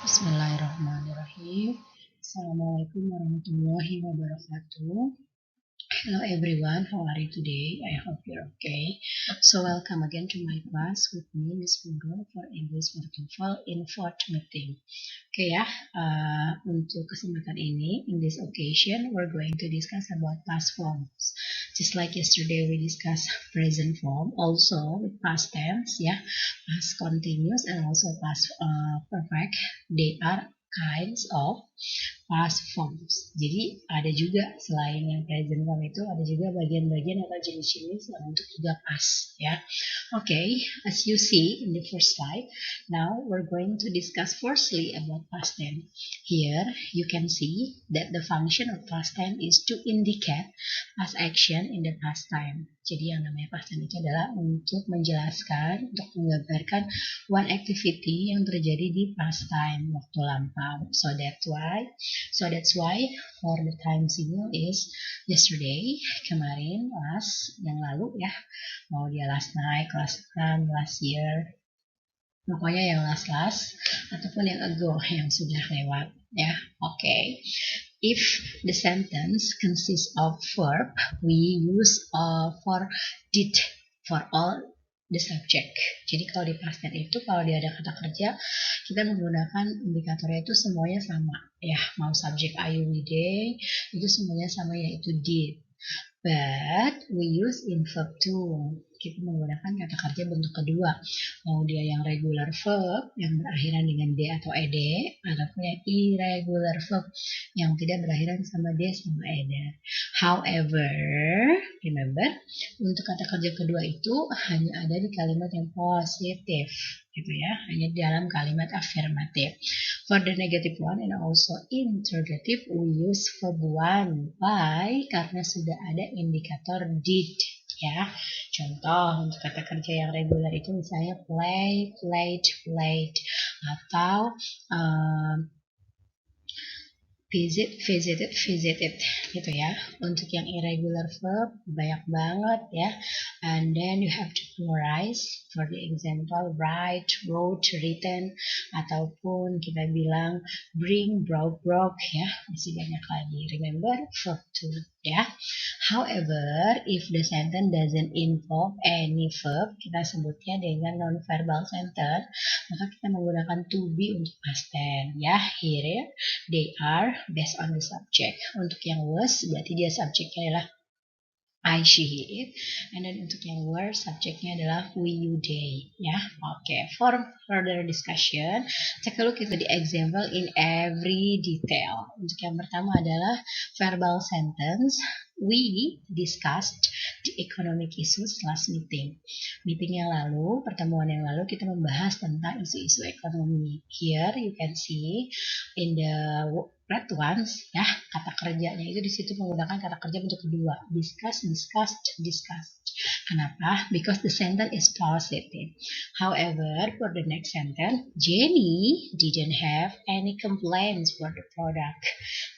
Bismillahirrahmanirrahim. Assalamualaikum warahmatullahi wabarakatuh. Hello everyone, how are you today? I hope you're okay. So welcome again to my class with me, Miss Nurul, for English for TOEFL in fourth meeting. Oke ya, untuk kesempatan ini, in this occasion, we're going to discuss about past forms. Just like yesterday we discussed present form, also with past tense ya, past continuous and also past perfect. They are kinds of past forms. Jadi ada juga selain yang present form itu ada juga bagian-bagian atau jenis-jenis yang untuk juga past ya. Okay, as you see in the first slide, now we're going to discuss firstly about past tense. Here you can see that the function of past tense is to indicate past action in the past time. Jadi yang namanya past tense itu adalah untuk menjelaskan, untuk menggambarkan one activity yang terjadi di past time, waktu lampau. So that's why for the time signal is yesterday, kemarin, last, yang lalu ya. Mau dia last night, last time, last year, pokoknya yang last ataupun yang ago, yang sudah lewat ya. Okay. If the sentence consists of verb, we use for did for all the subject. Jadi kalau di past tense itu kalau dia ada kata kerja, kita menggunakan indikatornya itu semuanya sama ya. Mau subject are you, we, they, itu semuanya sama, yaitu did. But we use in verb too. Kita menggunakan kata kerja bentuk kedua. Mau dia yang regular verb yang berakhiran dengan d atau ed, ataupun yang irregular verb yang tidak berakhiran sama d sama ed. However, remember, untuk kata kerja kedua itu hanya ada di kalimat yang positif, gitu ya, hanya di dalam kalimat afirmatif. For the negative one and also interrogative, we use verb one. Why? Karena sudah ada indikator did ya. Contoh untuk kata kerja yang regular itu misalnya play, played, played, atau visit, visited, visited gitu ya. Untuk yang irregular verb banyak banget ya. And then you have to pluralize. For the example, write, wrote, written, ataupun kita bilang bring, brought, broke ya. Masih banyak lagi. Remember verb to ya. However, if the sentence doesn't involve any verb, kita sebutnya dengan non-verbal sentence, maka kita menggunakan to be untuk past tense ya. Here they are based on the subject. Untuk yang was berarti dia subjeknya adalah I, she, he, it. And then untuk yang were subjeknya adalah we, you, they ya. Okay, for further discussion, take a look at the example in every detail. Untuk yang pertama adalah verbal sentence. We discussed the economic issues last meeting. Meeting yang lalu, pertemuan yang lalu kita membahas tentang isu-isu ekonomi. Here you can see in the red ones ya, kata kerjanya itu di situ menggunakan kata kerja bentuk kedua, discuss, discussed, discussed. Kenapa? Because the sentence is positive. However, for the next sentence, Jenny didn't have any complaints for the product.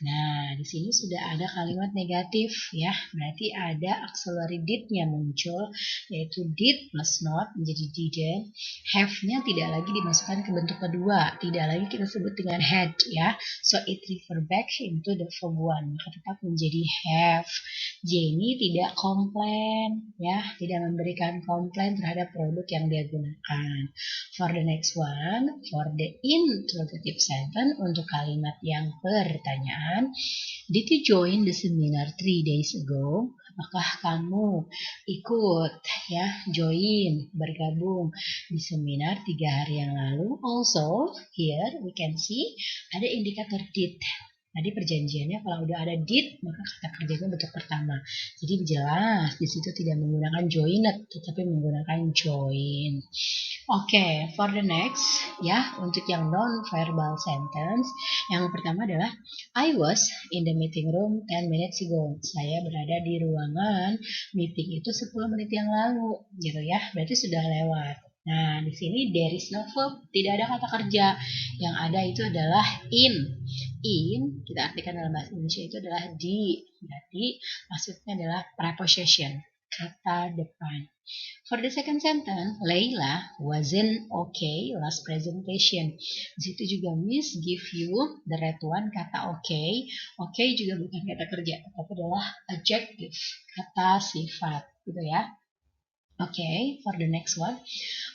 Nah, di sini sudah ada kalimat negatif ya, berarti ada auxiliary did-nya muncul, yaitu did plus not menjadi didn't. Have-nya tidak lagi dimasukkan ke bentuk kedua, tidak lagi kita sebut dengan had ya. So it refer back into the verb one, maka tetap menjadi have. Jenny tidak komplain ya, tidak memberikan komplain terhadap produk yang dia gunakan. For the next one, for the interrogative sentence, untuk kalimat yang pertanyaan, did you join the seminar 3 days ago? Apakah kamu ikut ya, join, bergabung di seminar 3 hari yang lalu? Also, here we can see ada indikator did. Tadi perjanjiannya kalau udah ada did maka kata kerjanya bentuk pertama. Jadi jelas di situ tidak menggunakan joined tetapi menggunakan join. Oke, for the next ya, untuk yang non verbal sentence, yang pertama adalah I was in the meeting room 10 minutes ago. Saya berada di ruangan meeting itu 10 menit yang lalu, gitu ya. Berarti sudah lewat. Nah, di sini there is no verb, tidak ada kata kerja. Yang ada itu adalah in. In, kita artikan dalam bahasa Indonesia itu adalah di. Berarti maksudnya adalah preposition. kata depan. For the second sentence, Leila wasn't okay last presentation. Di situ juga Miss give you the right one, kata okay. Okay juga bukan kata kerja, tapi adalah adjective, kata sifat, gitu ya. Okay, for the next one,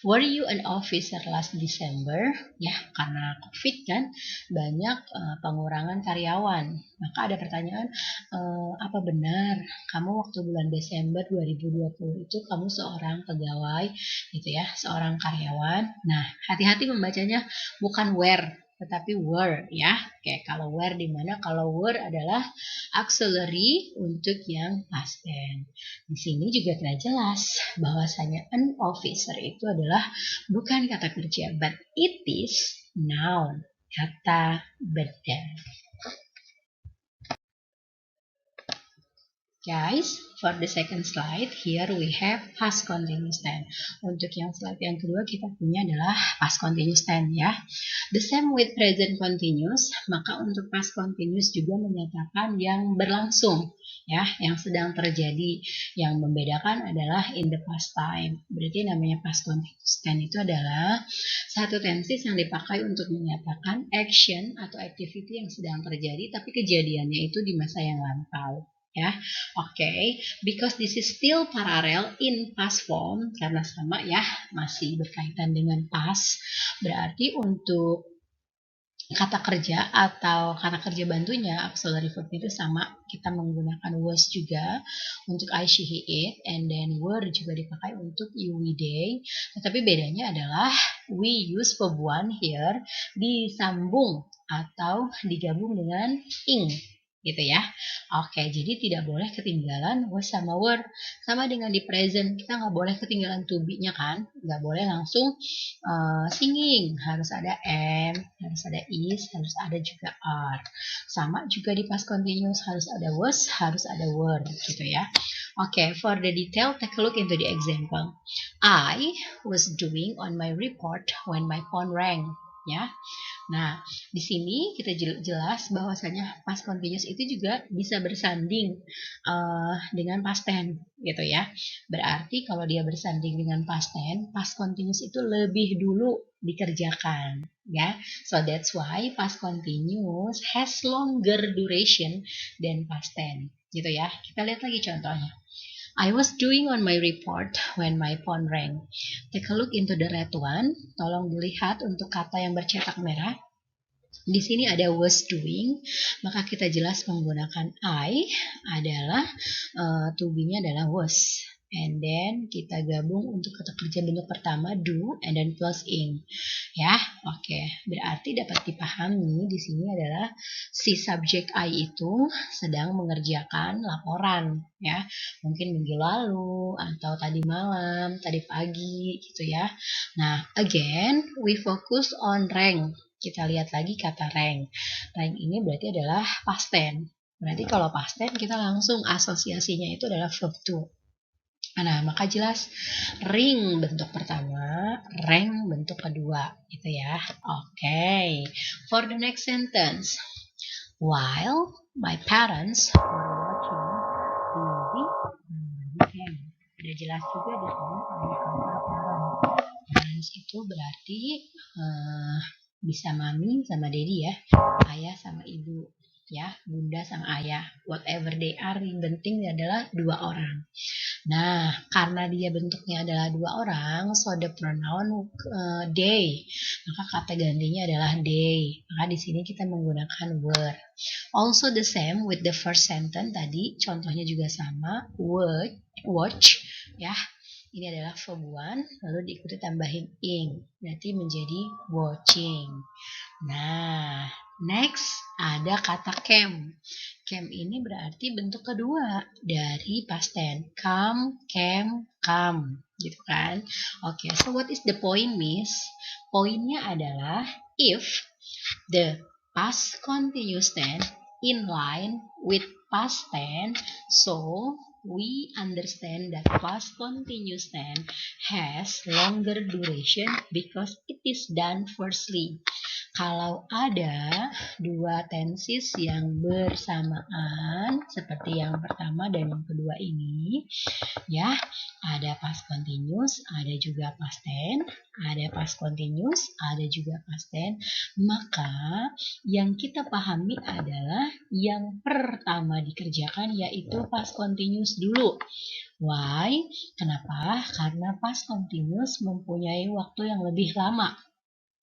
were you an officer last December? Ya, karena COVID kan banyak pengurangan karyawan. Maka ada pertanyaan, apa benar kamu waktu bulan Desember 2020 itu kamu seorang pegawai gitu ya, seorang karyawan. Nah, hati-hati membacanya bukan were tetapi were ya. Oke, kalau were di mana? Kalau were adalah auxiliary untuk yang past tense. Di sini juga tidak jelas bahwasanya an officer itu adalah bukan kata kerja, but it is noun, kata benda. Guys, for the second slide, here we have past continuous tense. Untuk yang slide yang kedua kita punya adalah past continuous tense ya. The same with present continuous, maka untuk past continuous juga menyatakan yang berlangsung ya, yang sedang terjadi. Yang membedakan adalah in the past time. Berarti namanya past continuous tense itu adalah satu tenses yang dipakai untuk menyatakan action atau activity yang sedang terjadi tapi kejadiannya itu di masa yang lampau. Ya, oke, because this is still parallel in past form karena sama ya, masih berkaitan dengan past. Berarti untuk kata kerja atau kata kerja bantunya auxiliary verb itu sama, kita menggunakan was juga untuk I, she, he, it, and then were juga dipakai untuk you, we, they. Tetapi bedanya adalah we use verb one here disambung atau digabung dengan ing. Gitu ya. Oke, jadi tidak boleh ketinggalan was sama were. Sama dengan di present, kita nggak boleh ketinggalan to be-nya kan. Nggak boleh langsung singing. Harus ada am, harus ada is, harus ada juga are. Sama juga di past continuous, harus ada was, harus ada were. Gitu ya. Oke, for the detail, take a look into the example. I was doing on my report when my phone rang. Ya. Nah, di sini kita jelas bahwasanya past continuous itu juga bisa bersanding dengan past tense gitu ya. Berarti kalau dia bersanding dengan past tense, past continuous itu lebih dulu dikerjakan ya. So that's why past continuous has longer duration than past tense gitu ya. Kita lihat lagi contohnya. I was doing on my report when my phone rang. Take a look into the red one. Tolong dilihat untuk kata yang bercetak merah. Di sini ada was doing, maka kita jelas menggunakan I adalah to be-nya adalah was. And then kita gabung untuk kata kerja bentuk pertama do and then plus ing. Ya, oke. Berarti dapat dipahami di sini adalah si subjek I itu sedang mengerjakan laporan ya. Mungkin minggu lalu atau tadi malam, tadi pagi gitu ya. Nah, again we focus on rank. Kita lihat lagi kata rank. Rank ini berarti adalah past tense. Berarti kalau past tense kita langsung asosiasinya itu adalah verb to. Nah, maka jelas ring bentuk pertama, rank bentuk kedua, gitu ya. Oke. For the next sentence. While my parents were watching TV, udah jelas juga di sini ada kata parents. Parents itu berarti bisa mami sama daddy ya, ayah sama ibu. Ya, bunda sama ayah, whatever they are, yang penting adalah dua orang. Nah, karena dia bentuknya adalah dua orang, so the pronoun they, maka kata gantinya adalah they. Maka di sini kita menggunakan were. Also the same with the first sentence tadi, contohnya juga sama, watch, ya. Ini adalah verb one, lalu diikuti tambahin ing, berarti menjadi watching. Nah, next ada kata came. Came ini berarti bentuk kedua dari past tense. Come, came, come. Gitu kan. Oke, so what is the point, Miss? Poinnya adalah if the past continuous tense in line with past tense, so we understand that past continuous tense has longer duration because it is done firstly. kalau ada dua tenses yang bersamaan seperti yang pertama dan yang kedua ini, ya, ada past continuous, ada juga past tense, ada past continuous, ada juga past tense, maka yang kita pahami adalah yang pertama dikerjakan yaitu past continuous dulu. Why? Kenapa? Karena past continuous mempunyai waktu yang lebih lama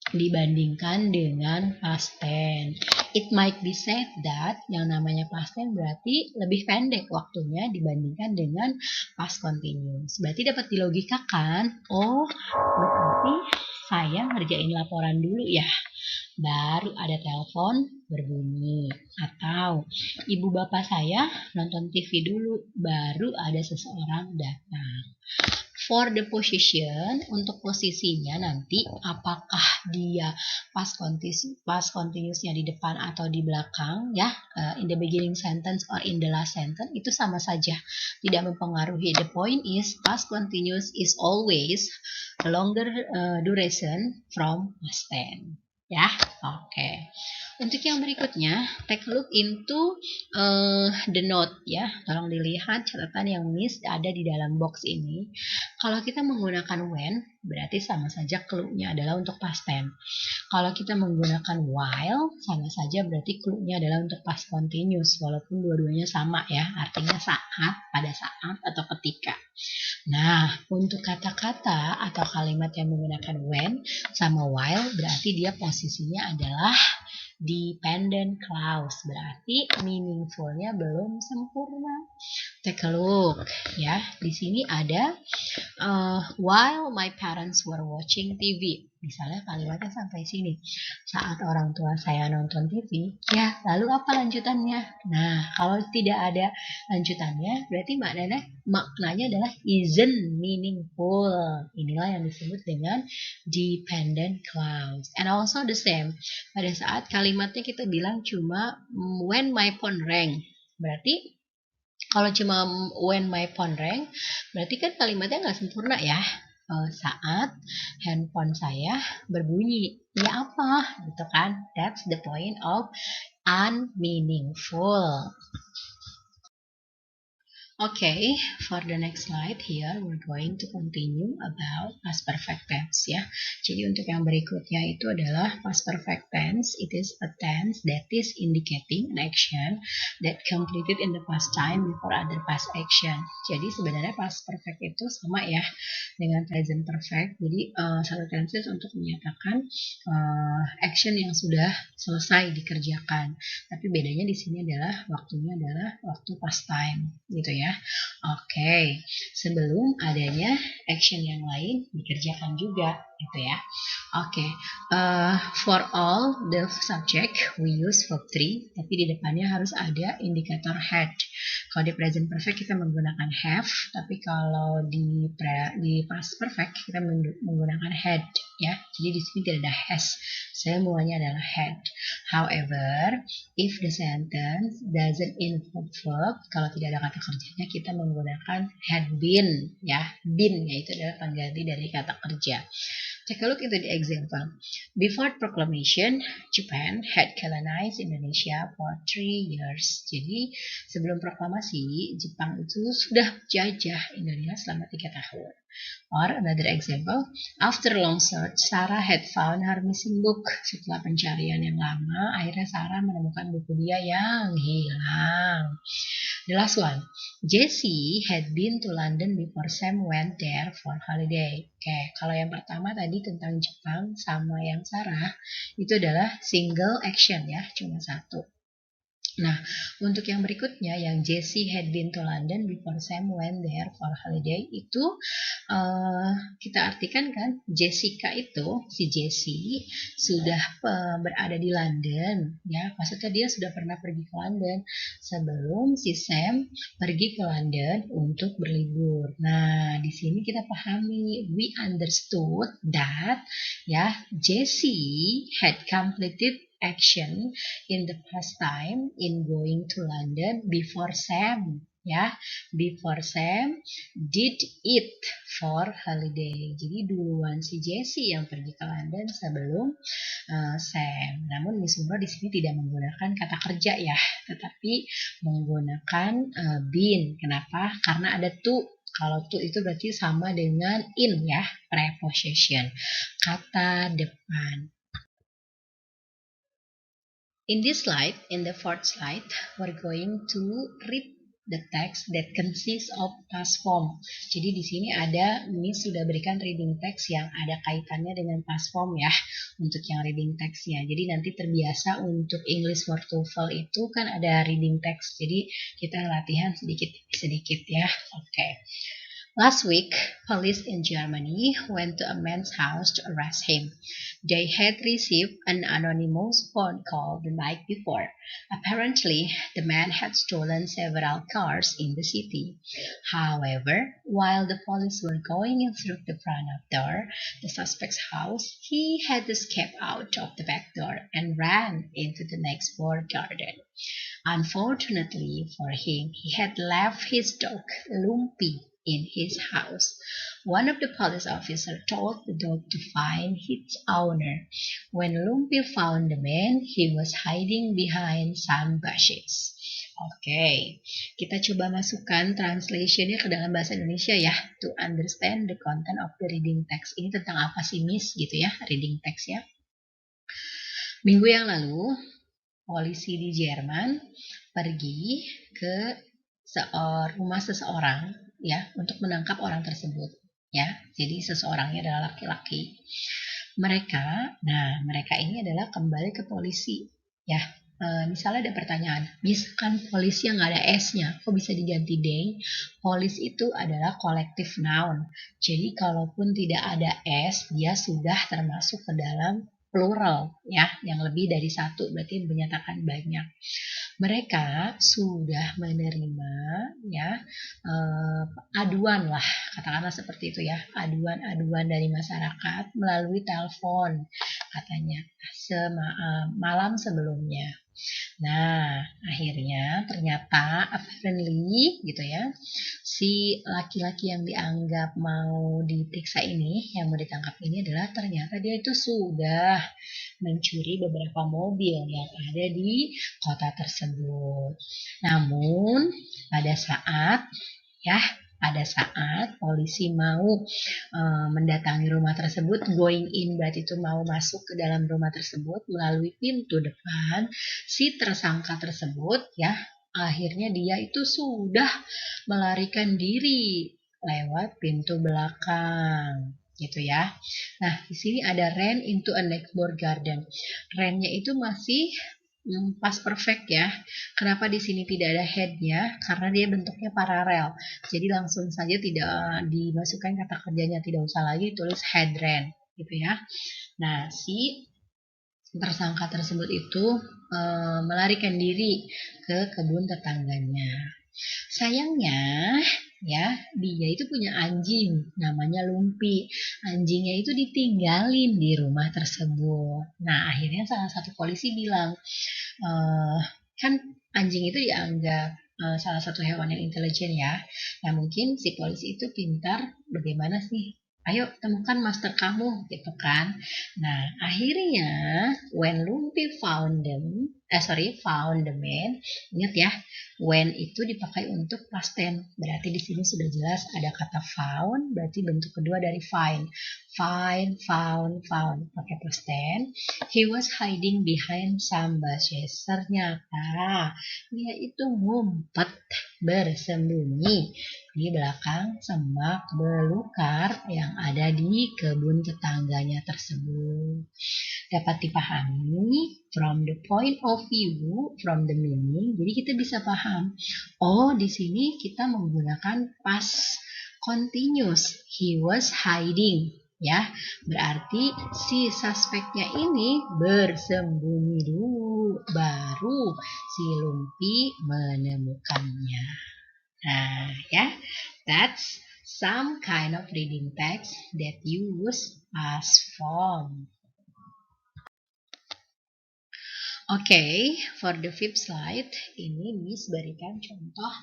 dibandingkan dengan past tense. It might be said that yang namanya past tense berarti lebih pendek waktunya dibandingkan dengan past continuous. Berarti dapat dilogikakan, oh berarti saya ngerjain laporan dulu ya, baru ada telepon berbunyi, atau ibu bapak saya nonton TV dulu, baru ada seseorang datang. For the position, untuk posisinya nanti apakah dia past continuousnya di depan atau di belakang, ya, in the beginning sentence or in the last sentence, itu sama saja, tidak mempengaruhi. The point is past continuous is always a longer duration from past tense. Ya, oke. Untuk yang berikutnya, take a look into the note ya. Tolong dilihat catatan yang miss ada di dalam box ini. Kalau kita menggunakan when, berarti sama saja clue-nya adalah untuk past tense. Kalau kita menggunakan while, sama saja berarti clue-nya adalah untuk past continuous, walaupun dua-duanya sama ya, artinya saat, pada saat, atau ketika. Nah, untuk kata-kata atau kalimat yang menggunakan when sama while, berarti dia posisinya adalah dependent clause, berarti meaningful-nya belum sempurna. Take a look ya. Di sini ada while my parents were watching TV. Misalnya kalimatnya sampai sini. Saat orang tua saya nonton TV, ya, lalu apa lanjutannya? Nah, kalau tidak ada lanjutannya, berarti maknanya adalah isn't meaningful. Inilah yang disebut dengan dependent clause. And also the same, pada saat kalimatnya kita bilang cuma when my phone rang, berarti kalau cuma when my phone rang, berarti kan kalimatnya nggak sempurna ya. Saat handphone saya berbunyi, ya apa gitu kan? That's the point of unmeaningful. Okay, for the next slide here we're going to continue about past perfect tense ya. Jadi untuk yang berikutnya itu adalah past perfect tense. It is a tense that is indicating an action that completed in the past time before other past action. Jadi sebenarnya past perfect itu sama ya dengan present perfect. Jadi satu tenses untuk menyatakan action yang sudah selesai dikerjakan. Tapi bedanya di sini adalah waktunya adalah waktu past time gitu ya. Oke, sebelum adanya action yang lain dikerjakan juga gitu ya. Oke, for all the subject we use verb 3, tapi di depannya harus ada indikator had. Kalau di present perfect kita menggunakan have, tapi kalau di past perfect kita menggunakan had ya. Jadi di sini tidak ada has. Semuanya adalah had. However, if the sentence doesn't involve verb, kalau tidak ada kata kerjanya kita menggunakan had been ya. Been yaitu adalah pengganti dari kata kerja. Take a look into the example. Before proclamation, Japan had colonized Indonesia for 3 years. Jadi sebelum proklamasi, Jepang itu sudah jajah Indonesia selama 3 tahun. Or another example, after long search, Sarah had found her missing book. Setelah pencarian yang lama, akhirnya Sarah menemukan buku dia yang hilang. The last one, Jessie had been to London before Sam went there for holiday. Oke, kalau yang pertama tadi tentang Jepang sama yang Sarah, itu adalah single action ya, cuma satu. Nah, untuk yang berikutnya yang Jessie had been to London before Sam went there for holiday itu kita artikan kan Jessica itu si Jessie sudah berada di London ya, maksudnya dia sudah pernah pergi ke London sebelum si Sam pergi ke London untuk berlibur. Nah, di sini kita pahami, we understood that ya Jessie had completed action in the past time in going to London before Sam ya. Before Sam did it for holiday. Jadi duluan si Jessie yang pergi ke London sebelum Sam. Namun Miss Munro di sini tidak menggunakan kata kerja ya, tetapi menggunakan been. Kenapa? Karena ada to. Kalau to itu berarti sama dengan in ya, preposition, kata depan. In this slide, in the fourth slide, we're going to read the text that consists of past form. Jadi di sini ada, Miss sudah berikan reading text yang ada kaitannya dengan past form ya, untuk yang reading textnya. Jadi nanti terbiasa untuk English for TOEFL itu kan ada reading text. Jadi kita latihan sedikit-sedikit ya. Oke. Last week, police in Germany went to a man's house to arrest him. They had received an anonymous phone call the night before. Apparently, the man had stolen several cars in the city. However, while the police were going in through the front door, the suspect's house, he had escaped out of the back door and ran into the next door garden. Unfortunately for him, he had left his dog, Lumpy, in his house. One of the police officers told the dog to find its owner. When Lumpy found the man, he was hiding behind some bushes. Oke, kita coba masukkan translationnya ke dalam bahasa Indonesia ya, to understand the content of the reading text. Ini tentang apa sih, Miss? Gitu ya, reading text ya. Minggu yang lalu, polisi di Jerman pergi ke rumah seseorang ya untuk menangkap orang tersebut ya. Jadi seseorangnya adalah laki-laki. Mereka ini adalah kembali ke polisi ya. Misalnya ada pertanyaan, misalkan polisi yang nggak ada S-nya, kok bisa diganti they? Polis itu adalah collective noun. Jadi kalaupun tidak ada S, dia sudah termasuk ke dalam plural ya, yang lebih dari satu berarti menyatakan banyak. Mereka sudah menerima ya aduan lah, katakanlah seperti itu ya, aduan-aduan dari masyarakat melalui telepon katanya malam sebelumnya. Nah, akhirnya ternyata apparently gitu ya, si laki-laki yang dianggap mau diperiksa ini, yang mau ditangkap ini adalah ternyata dia itu sudah mencuri beberapa mobil yang ada di kota tersebut. Namun pada saat polisi mau mendatangi rumah tersebut, going in berarti itu mau masuk ke dalam rumah tersebut melalui pintu depan, si tersangka tersebut ya akhirnya dia itu sudah melarikan diri lewat pintu belakang gitu ya. Nah, di sini ada ran into a neighbor garden. Ran-nya itu masih past perfect ya. Kenapa di sini tidak ada head-nya? Karena dia bentuknya paralel. Jadi langsung saja tidak dimasukkan kata kerjanya, tidak usah lagi tulis had ran gitu ya. Nah, si tersangka tersebut itu melarikan diri ke kebun tetangganya. Sayangnya ya, dia itu punya anjing namanya Lumpy. Anjingnya itu ditinggalin di rumah tersebut. Nah, akhirnya salah satu polisi bilang, kan anjing itu dianggap salah satu hewan yang intelijen ya. Nah, mungkin si polisi itu pintar, bagaimana sih? Ayo temukan master kamu gitu kan. Nah, akhirnya when Lumpy found the man, ingat ya, when itu dipakai untuk past tense. Berarti di sini sudah jelas ada kata found, berarti bentuk kedua dari find. Find, found, pakai past tense. He was hiding behind some bushes. Ternyata dia itu ngumpet, bersembunyi di belakang semak belukar yang ada di kebun tetangganya tersebut. Dapat dipahami from the point of view, from the meaning. Jadi kita bisa paham, oh di sini kita menggunakan past continuous. He was hiding. Ya, berarti si suspeknya ini bersembunyi dulu, baru si Lumpy menemukannya. Nah, ya, that's some kind of reading text that use past form. Okay, for the fifth slide, ini Miss berikan contoh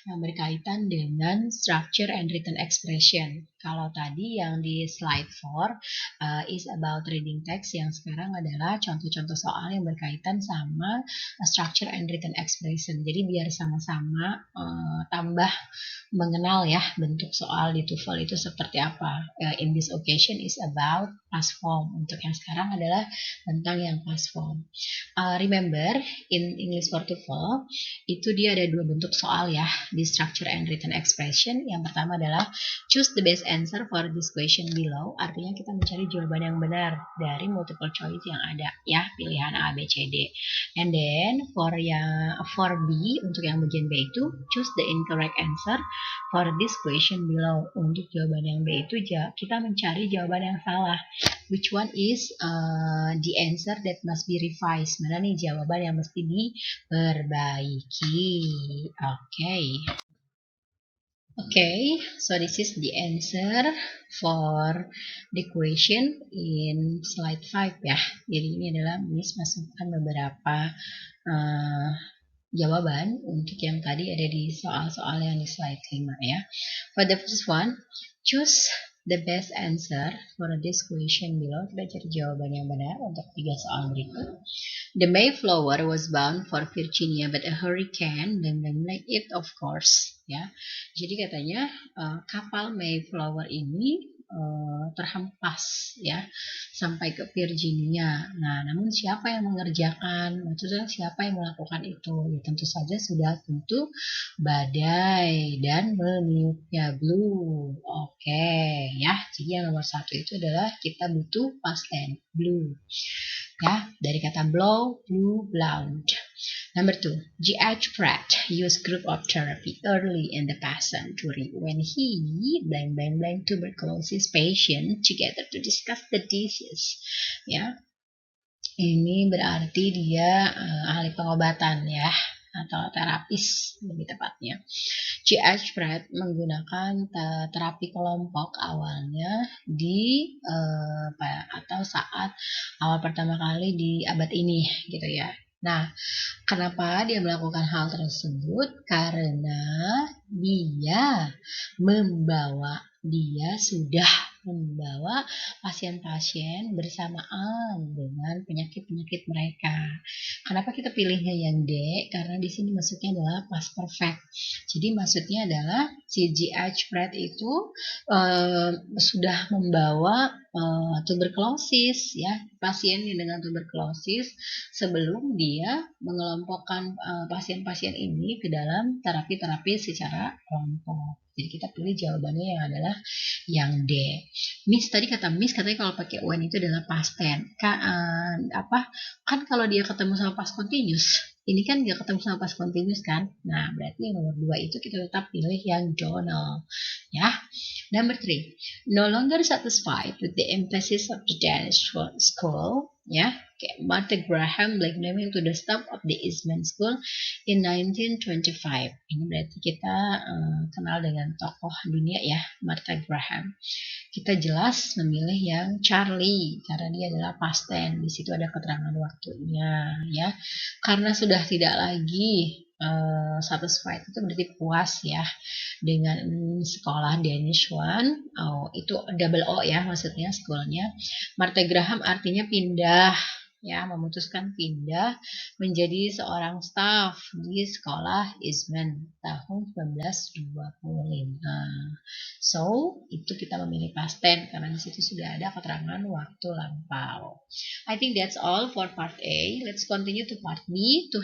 yang berkaitan dengan structure and written expression. Kalau tadi yang di slide 4 is about reading text, yang sekarang adalah contoh-contoh soal yang berkaitan sama structure and written expression. Jadi biar sama-sama tambah mengenal ya bentuk soal di TOEFL itu seperti apa. In this occasion is about past form. Untuk yang sekarang adalah tentang yang past form. Remember, in English for TOEFL, itu dia ada dua bentuk soal ya, di structure and written expression. Yang pertama adalah choose the best answer for this question below, artinya kita mencari jawaban yang benar dari multiple choice yang ada ya, pilihan A, B, C, D. And then, for B, untuk yang bagian B itu, choose the incorrect answer for this question below. Untuk jawaban yang B itu, kita mencari jawaban yang salah. Which one is the answer that must be revised? Mana nih jawaban yang mesti diperbaiki? Okay, so this is the answer for the question in slide 5 ya. Jadi ini adalah Miss masukkan beberapa jawaban untuk yang tadi ada di soal-soal yang di slide 5 ya. For the first one, choose the best answer for this question below. Kita cari jawaban yang benar untuk 3 soal berikut. The Mayflower was bound for Virginia, but a hurricane then it, of course. Ya, jadi katanya kapal Mayflower ini terhempas ya sampai ke Virginia. Nah, namun siapa yang mengerjakan? Maksudnya siapa yang melakukan itu? Ya, tentu saja sudah tentu badai dan meniupnya blue. Oke, ya. Jadi yang nomor 1 itu adalah kita butuh past tense blue. Ya, dari kata blow, blew, blown. Number 2, G.H. Pratt used group of therapy early in the past century when he tuberculosis patient together to discuss the disease. Ya, ini berarti dia ahli pengobatan ya, atau terapis lebih tepatnya. G.H. Pratt menggunakan terapi kelompok awalnya di atau saat awal pertama kali di abad ini gitu ya. Nah, kenapa dia melakukan hal tersebut? Karena dia sudah membawa pasien-pasien bersamaan dengan penyakit-penyakit mereka. Kenapa kita pilihnya yang D? Karena di sini maksudnya adalah past perfect. Jadi maksudnya adalah si G.H. Pratt itu sudah membawa tuberkulosis ya, pasien dengan tuberkulosis sebelum dia mengelompokkan pasien-pasien ini ke dalam terapi-terapi secara kelompok. Jadi kita pilih jawabannya yang adalah yang D. Miss tadi kata Miss katanya kalau pakai when itu adalah past tense. Kan kalau dia ketemu sama past continuous, ini kan dia ketemu sama past continuous kan. Nah, berarti yang nomor 2 itu kita tetap pilih yang Donald. Ya. Number 3, no longer satisfied with the emphasis of the Danish school, ya, Martha Graham naming to the staff of the Eastman School in 1925. Ini berarti kita kenal dengan tokoh dunia ya, Martha Graham. Kita jelas memilih yang Charlie karena dia adalah past tense. Di situ ada keterangan waktunya ya. Karena sudah tidak lagi satisfied itu berarti puas ya dengan sekolah Danish One. Itu double O ya maksudnya sekolahnya. Martha Graham artinya pindah ya, memutuskan pindah menjadi seorang staf di sekolah Eastman tahun 1925. So, itu kita memilih past tense karena di situ sudah ada keterangan waktu lampau. I think that's all for part A. Let's continue to part B to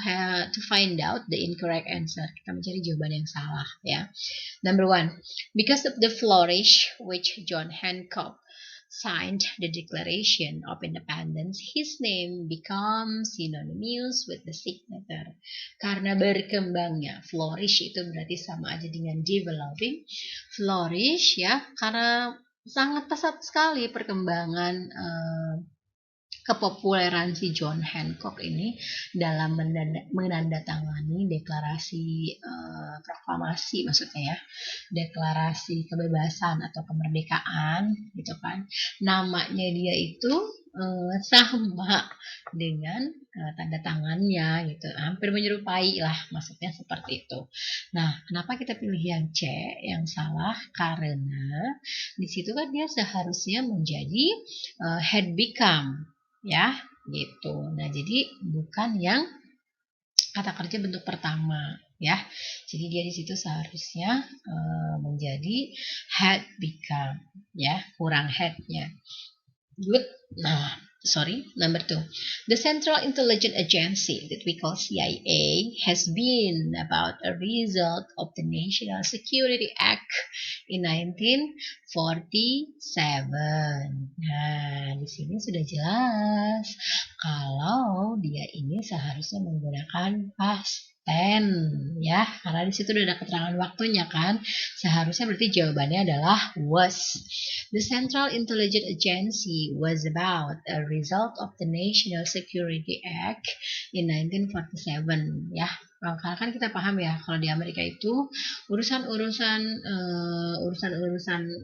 find out the incorrect answer. Kita mencari jawaban yang salah ya. Number 1, because of the flourish which John Hancock signed the Declaration of Independence, his name becomes synonymous with the signature. Karena berkembangnya, flourish itu berarti sama aja dengan developing. Flourish ya, karena sangat pesat sekali perkembangan kepopuleran si John Hancock ini dalam menandatangani deklarasi proklamasi maksudnya ya, deklarasi kebebasan atau kemerdekaan gitu kan. Namanya dia itu sama dengan tanda tangannya gitu, hampir menyerupai lah, maksudnya seperti itu. Nah, kenapa kita pilih yang C yang salah? Karena di situ kan dia seharusnya menjadi had become, ya gitu. Nah, jadi bukan yang kata kerja bentuk pertama, ya. Jadi dia di situ seharusnya menjadi had become, ya, kurang had-nya. Good. Nah, sorry, number 2. The Central Intelligence Agency that we call CIA has been about a result of the National Security Act in 1947. Nah, di sini sudah jelas kalau dia ini seharusnya menggunakan past tense, ya, karena di situ udah ada keterangan waktunya kan. Seharusnya berarti jawabannya adalah was. The Central Intelligence Agency was about a result of the National Security Act in 1947, ya. Karena kan kita paham ya kalau di Amerika itu urusan-urusan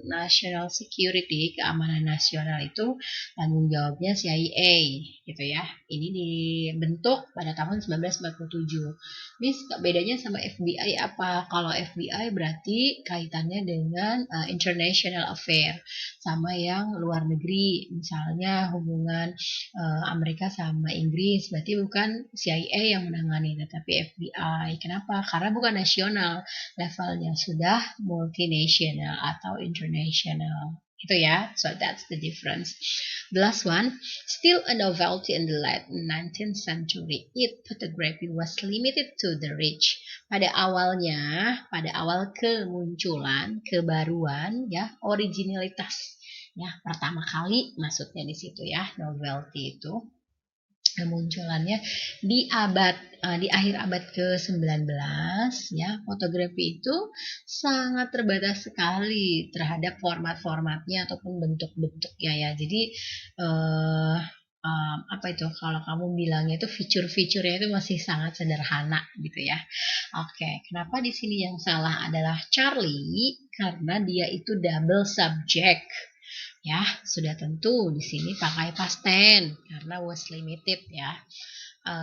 national security, keamanan nasional itu tanggung jawabnya CIA gitu ya. Ini dibentuk pada tahun 1947. Miss, bedanya sama FBI apa? Kalau FBI berarti kaitannya dengan international affair, sama yang luar negeri, misalnya hubungan Amerika sama Inggris, berarti bukan CIA yang menangani, tetapi FBI. Kenapa? Karena bukan nasional, levelnya sudah multinational atau international. Itu ya, so that's the difference. The last one, still a novelty in the late 19th century, it photography was limited to the rich. Pada awal kemunculan, kebaruan, ya, originalitas. Ya, pertama kali maksudnya di situ ya, novelty itu kemunculannya di akhir abad ke-19, ya. Fotografi itu sangat terbatas sekali terhadap format-formatnya ataupun bentuk-bentuknya ya. Jadi apa itu kalau kamu bilangnya itu fitur-fiturnya itu masih sangat sederhana gitu ya. Oke, kenapa di sini yang salah adalah Charlie? Karena dia itu double subject. Ya, sudah tentu di sini pakai past tense karena was limited ya.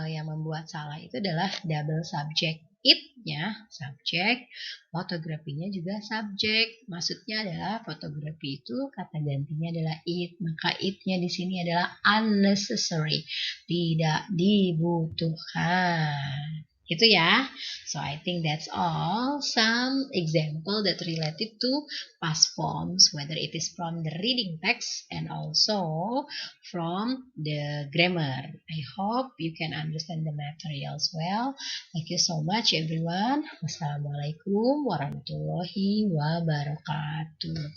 Yang membuat salah itu adalah double subject. It-nya subjek, fotografinya juga subjek. Maksudnya adalah fotografi itu kata gantinya adalah it, maka it-nya di sini adalah unnecessary, tidak dibutuhkan. Itu ya. So I think that's all. Some example that related to past forms, whether it is from the reading text and also from the grammar. I hope you can understand the materials well. Thank you so much everyone. Wassalamualaikum warahmatullahi wabarakatuh.